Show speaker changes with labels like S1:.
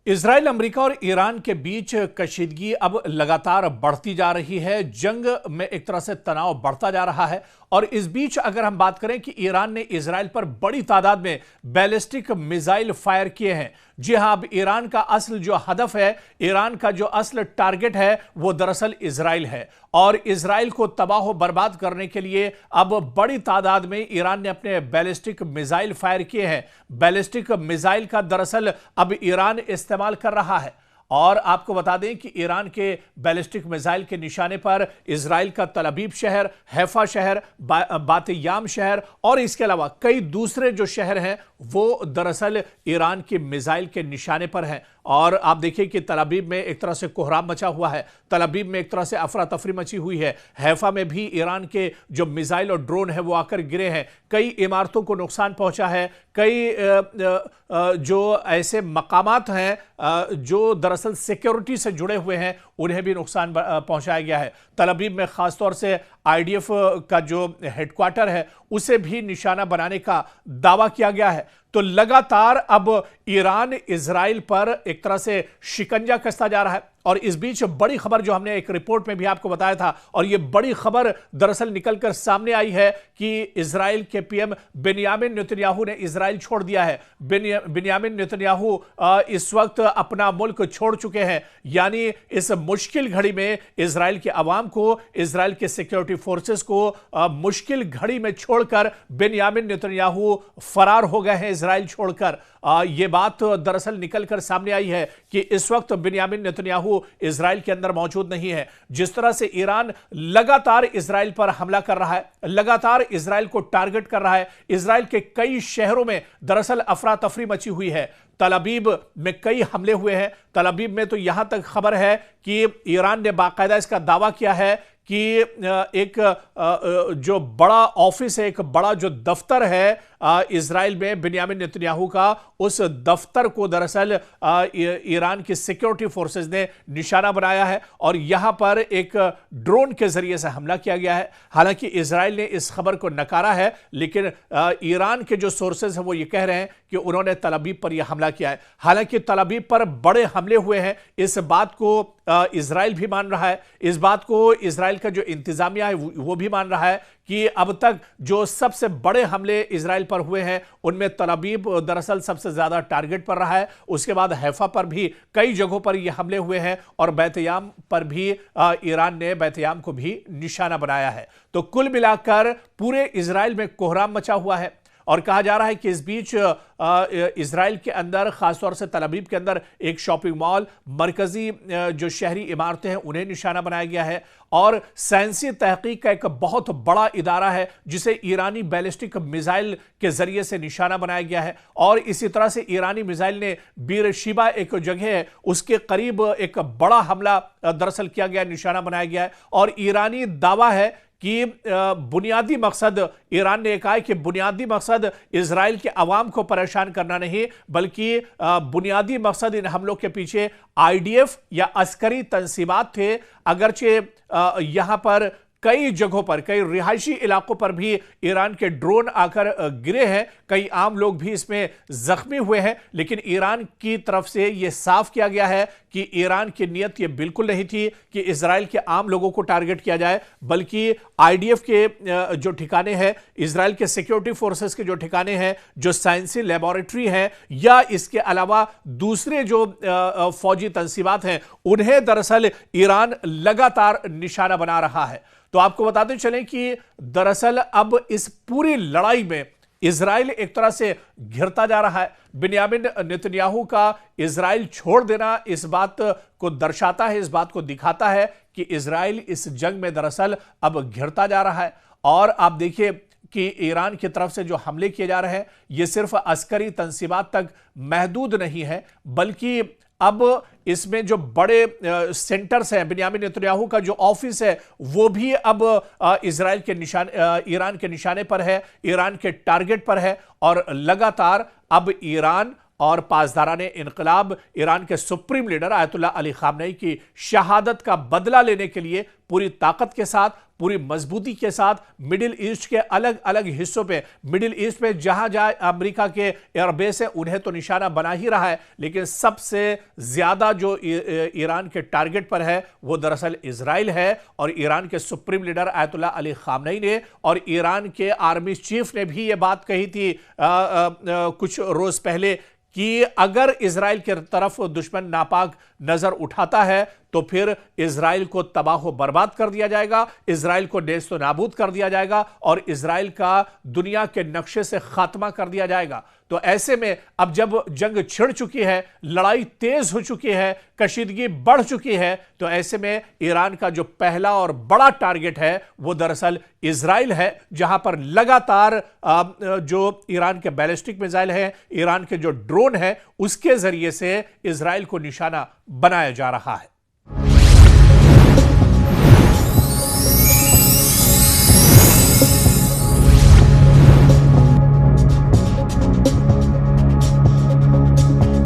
S1: Israel, America और Iran के बीच कशीदगी अब लगातार बढ़ती जा रही है। जंग में एक तरह से तनाव बढ़ता जा रहा है और इस बीच अगर हम बात करें कि ईरान ने इजराइल पर बड़ी तादाद में बैलिस्टिक मिसाइल फायर किए हैं। जी हां, अब ईरान का असल जो हदफ है, ईरान का जो असल टारगेट है, वो दरअसल इजराइल है और इजराइल को तबाह बर्बाद करने के लिए अब बड़ी तादाद में ईरान ने अपने बैलिस्टिक मिसाइल फायर किए हैं। बैलिस्टिक मिसाइल का दरअसल अब ईरान इस्तेमाल कर रहा है और आपको बता दें कि ईरान के बैलिस्टिक मिसाइल के निशाने पर इजराइल का तल अबीब शहर, हैफा शहर, बात-ए-याम शहर और इसके अलावा कई दूसरे जो शहर हैं वो दरअसल ईरान के मिसाइल के निशाने पर हैं। और आप देखिए कि तल अबीब में एक तरह से कोहराम मचा हुआ है, तल अबीब में एक तरह से अफरा तफरी मची हुई है, हैफा में भी ईरान के जो मिसाइल और ड्रोन है वो आकर गिरे हैं, कई इमारतों को नुकसान पहुंचा है, कई जो ऐसे मकामात हैं जो दरअसल सिक्योरिटी से जुड़े हुए हैं उन्हें भी नुकसान पहुंचाया गया है। तल अबीब में खासतौर से आईडीएफ का जो हेडक्वार्टर है उसे भी निशाना बनाने का दावा किया गया है। तो लगातार अब ईरान इजराइल पर एक तरह से शिकंजा कसता जा रहा है और इस बीच बड़ी खबर जो हमने एक रिपोर्ट में भी आपको बताया था और यह बड़ी खबर दरअसल निकलकर सामने आई है कि इजराइल के पीएम बेंयामिन नेतन्याहू ने इजराइल छोड़ दिया है। बेंयामिन नेतन्याहू इस वक्त अपना मुल्क छोड़ चुके हैं, यानी इस मुश्किल घड़ी में इजराइल के अवाम को, इजराइल के सिक्योरिटी फोर्सेस को मुश्किल घड़ी में छोड़कर बेंयामिन नेतन्याहू फरार हो गए हैं इजराइल छोड़कर। यह बात दरअसल निकलकर सामने आई है कि इस वक्त बेंयामिन नेतन्याहू इजराइल के अंदर मौजूद नहीं है। जिस तरह से ईरान लगातार इजराइल पर हमला कर रहा है, लगातार इजराइल को टारगेट कर रहा है, इजराइल के कई शहरों में दरअसल अफरा तफरी मची हुई है। तल अबीब में कई हमले हुए हैं। तल अबीब में तो यहां तक खबर है कि ईरान ने बाकायदा इसका दावा किया है कि एक जो बड़ा ऑफिस है, एक बड़ा जो दफ्तर है इजराइल में बेंयामिन नेतन्याहू का, उस दफ्तर को दरअसल ईरान की सिक्योरिटी फोर्सेस ने निशाना बनाया है और यहां पर एक ड्रोन के जरिए से हमला किया गया है। हालांकि इजराइल ने इस खबर को नकारा है, लेकिन ईरान के जो सोर्सेज हैं वो ये कह रहे हैं कि उन्होंने तल अबीब पर यह हमला किया है। हालांकि तल अबीब पर बड़े हमले हुए हैं, इस बात को इजराइल भी मान रहा है, इस बात को इजराइल का जो इंतजामिया है वो भी मान रहा है कि अब तक जो सबसे बड़े हमले इजराइल पर हुए हैं उनमें तल अबीब दरअसल सबसे ज्यादा टारगेट पर रहा है। उसके बाद हैफा पर भी कई जगहों पर ये हमले हुए हैं और बैत-ए-याम पर भी ईरान ने बैत-ए-याम को भी निशाना बनाया है। तो कुल मिलाकर पूरे इजराइल में कोहराम मचा हुआ है और कहा जा रहा है कि इस बीच इजराइल के अंदर, खासतौर से तल अबीब के अंदर, एक शॉपिंग मॉल, मरकजी जो शहरी इमारतें हैं उन्हें निशाना बनाया गया है और साइंसी तहकीक का एक बहुत बड़ा इदारा है जिसे ईरानी बैलिस्टिक मिसाइल के जरिए से निशाना बनाया गया है। और इसी तरह से ईरानी मिसाइल ने बीरशिबा एक जगह है उसके करीब एक बड़ा हमला दरअसल किया गया, निशाना बनाया गया है और ईरानी दावा है कि बुनियादी मकसद, ईरान ने कहा है कि बुनियादी मकसद इजराइल के अवाम को परेशान करना नहीं, बल्कि बुनियादी मकसद इन हमलों के पीछे आईडीएफ या अस्करी तंसीबात थे। अगरचे यहां पर कई जगहों पर, कई रिहायशी इलाकों पर भी ईरान के ड्रोन आकर गिरे हैं, कई आम लोग भी इसमें जख्मी हुए हैं, लेकिन ईरान की तरफ से यह साफ किया गया है कि ईरान की नीयत यह बिल्कुल नहीं थी कि इजराइल के आम लोगों को टारगेट किया जाए, बल्कि आईडीएफ के जो ठिकाने हैं, इजराइल के सिक्योरिटी फोर्सेस के जो ठिकाने हैं, जो साइंसी लेबोरेटरी हैं या इसके अलावा दूसरे जो फौजी तंसीबात हैं, उन्हें दरअसल ईरान लगातार निशाना बना रहा है। तो आपको बताते चलें कि दरअसल अब इस पूरी लड़ाई में इजराइल एक तरह से घिरता जा रहा है। बेंयामिन नेतन्याहू का इजराइल छोड़ देना इस बात को दर्शाता है, इस बात को दिखाता है कि इजराइल इस जंग में दरअसल अब घिरता जा रहा है। और आप देखिए कि ईरान की तरफ से जो हमले किए जा रहे हैं ये सिर्फ अस्करी तंसीबात तक महदूद नहीं है, बल्कि अब इसमें जो बड़े सेंटर्स हैं, बेंयामिन नेतन्याहू का जो ऑफिस है वो भी अब इजराइल के ईरान के निशाने पर है, ईरान के टारगेट पर है और लगातार अब ईरान और पासदाराने इनकलाब, ईरान के supreme leader Ayatollah Ali Khamenei की शहादत का बदला लेने के लिए पूरी ताकत के साथ, पूरी मजबूती के साथ मिडिल ईस्ट के अलग अलग हिस्सों पे, मिडिल ईस्ट में जहां जहां अमेरिका के एयरबेस है उन्हें तो निशाना बना ही रहा है, लेकिन सबसे ज्यादा जो ईरान के टारगेट पर है वो दरअसल इजराइल है। और ईरान के supreme leader Ayatollah Ali Khamenei ने और ईरान के आर्मी चीफ ने भी ये बात कही थी कुछ रोज पहले कि अगर इजराइल की तरफ दुश्मन नापाक नजर उठाता है तो फिर इजराइल को तबाह बर्बाद कर दिया जाएगा, इजराइल को नेस्तो नाबूद कर दिया जाएगा और इजराइल का दुनिया के नक्शे से खात्मा कर दिया जाएगा। तो ऐसे में अब जब जंग छिड़ चुकी है, लड़ाई तेज हो चुकी है, कशीदगी बढ़ चुकी है, तो ऐसे में ईरान का जो पहला और बड़ा टारगेट है वो दरअसल इजराइल है, जहां पर लगातार जो ईरान के बैलिस्टिक मिसाइल हैं, ईरान के जो ड्रोन हैं, उसके जरिए से इजराइल को निशाना बनाया जा रहा है।